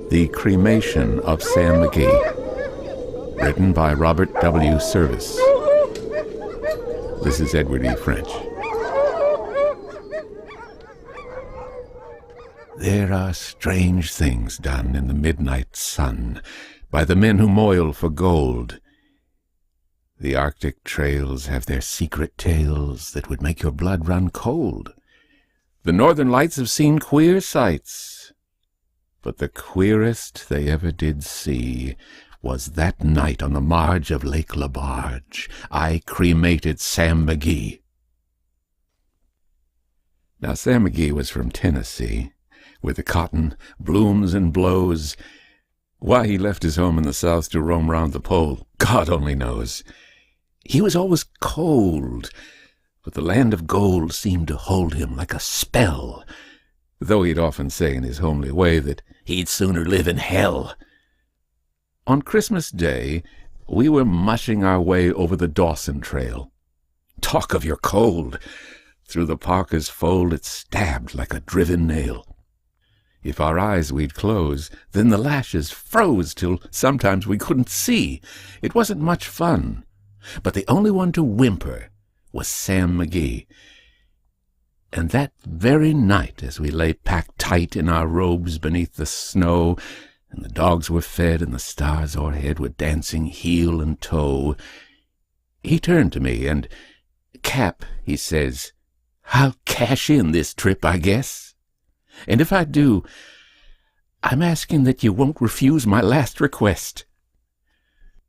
The Cremation of Sam McGee, written by Robert W. Service. This is Edward E. French. There are strange things done in the midnight sun by the men who moil for gold. The Arctic trails have their secret tales that would make your blood run cold. The Northern Lights have seen queer sights, but the queerest they ever did see was that night on the marge of Lake Labarge. I cremated Sam McGee. Now, Sam McGee was from Tennessee, where the cotton blooms and blows. Why he left his home in the South to roam round the pole, God only knows. He was always cold, but the land of gold seemed to hold him like a spell, though he'd often say in his homely way that he'd sooner live in hell. On Christmas Day, we were mushing our way over the Dawson Trail. Talk of your cold! Through the parka's fold it stabbed like a driven nail. If our eyes we'd close, then the lashes froze till sometimes we couldn't see. It wasn't much fun, but the only one to whimper was Sam McGee. And that very night, as we lay packed tight in our robes beneath the snow, and the dogs were fed and the stars o'erhead were dancing heel and toe, he turned to me and, "Cap," he says, "I'll cash in this trip, I guess. And if I do, I'm asking that you won't refuse my last request."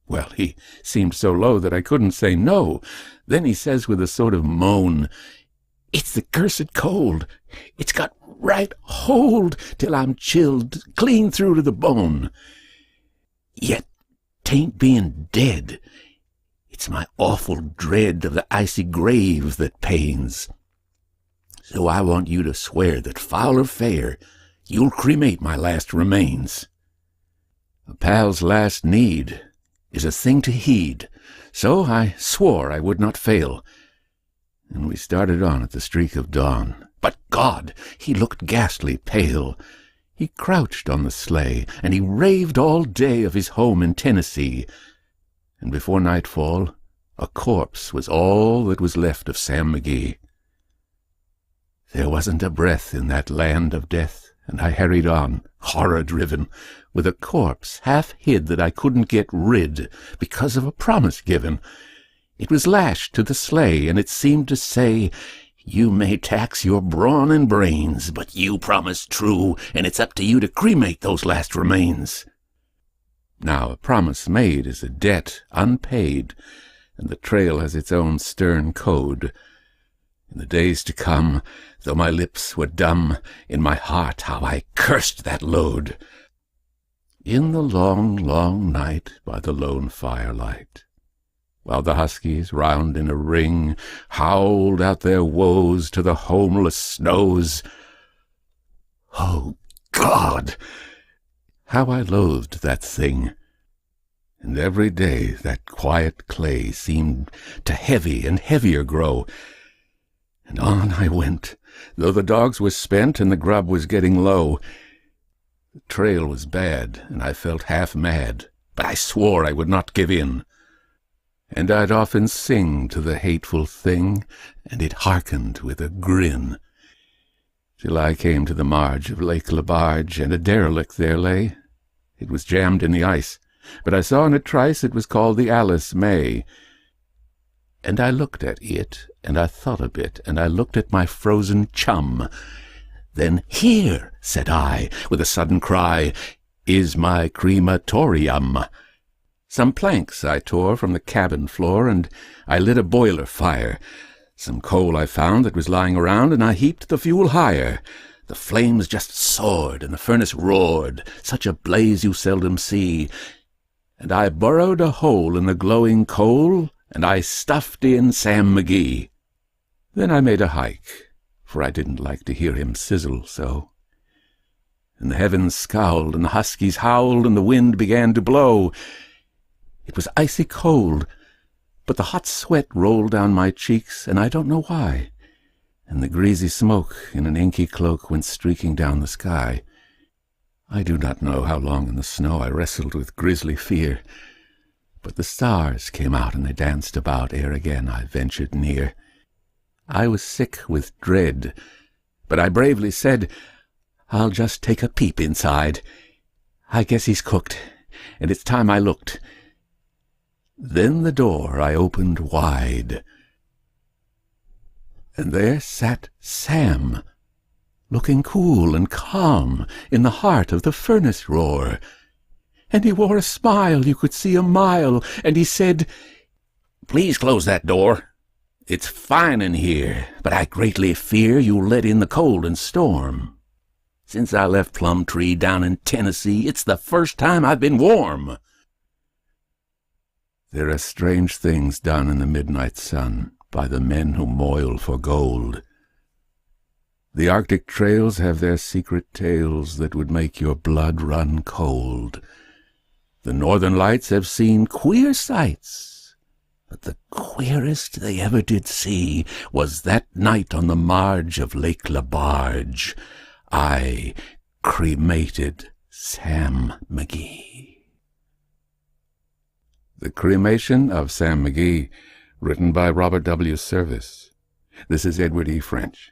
Well, he seemed so low that I couldn't say no. Then he says with a sort of moan, "It's the cursed cold. It's got right hold till I'm chilled clean through to the bone. Yet 'tain't being dead. It's my awful dread of the icy grave that pains. So I want you to swear that, foul or fair, you'll cremate my last remains. A pal's last need is a thing to heed, so I swore I would not fail. And we started on at the streak of dawn. But God, he looked ghastly pale. He crouched on the sleigh, and he raved all day of his home in Tennessee. And before nightfall, a corpse was all that was left of Sam McGee. There wasn't a breath in that land of death, and I hurried on, horror-driven, with a corpse half hid that I couldn't get rid because of a promise given. It was lashed to the sleigh, and it seemed to say, "You may tax your brawn and brains, but you promised true, and it's up to you to cremate those last remains." Now, a promise made is a debt unpaid, and the trail has its own stern code. In the days to come, though my lips were dumb, in my heart how I cursed that load. In the long, long night by the lone firelight, while the huskies round in a ring howled out their woes to the homeless snows, oh God, how I loathed that thing. And every day that quiet clay seemed to heavy and heavier grow. And on I went, though the dogs were spent and the grub was getting low. The trail was bad, and I felt half mad, but I swore I would not give in. And I'd often sing to the hateful thing, and it hearkened with a grin, till I came to the marge of Lake Labarge, and a derelict there lay. It was jammed in the ice, but I saw in a trice it was called the Alice May. And I looked at it, and I thought a bit, and I looked at my frozen chum. Then, "Here," said I, with a sudden cry, "is my crematorium." Some planks I tore from the cabin floor, and I lit a boiler fire. Some coal I found that was lying around, and I heaped the fuel higher. The flames just soared, and the furnace roared, such a blaze you seldom see. And I burrowed a hole in the glowing coal, and I stuffed in Sam McGee. Then I made a hike, for I didn't like to hear him sizzle so. And the heavens scowled, and the huskies howled, and the wind began to blow. It was icy cold, but the hot sweat rolled down my cheeks, and I don't know why. And the greasy smoke in an inky cloak went streaking down the sky. I do not know how long in the snow I wrestled with grisly fear, but the stars came out and they danced about ere again I ventured near. I was sick with dread, but I bravely said, "I'll just take a peep inside. I guess he's cooked, and it's time I looked." Then the door I opened wide, and there sat Sam, looking cool and calm in the heart of the furnace roar. And he wore a smile you could see a mile, and he said, "Please close that door. It's fine in here, but I greatly fear you'll let in the cold and storm. Since I left Plumtree down in Tennessee, it's the first time I've been warm." There are strange things done in the midnight sun by the men who moil for gold. The Arctic trails have their secret tales that would make your blood run cold. The Northern Lights have seen queer sights, but the queerest they ever did see was that night on the marge of Lake LaBarge. I cremated Sam McGee. The Cremation of Sam McGee, written by Robert W. Service. This is Edward E. French.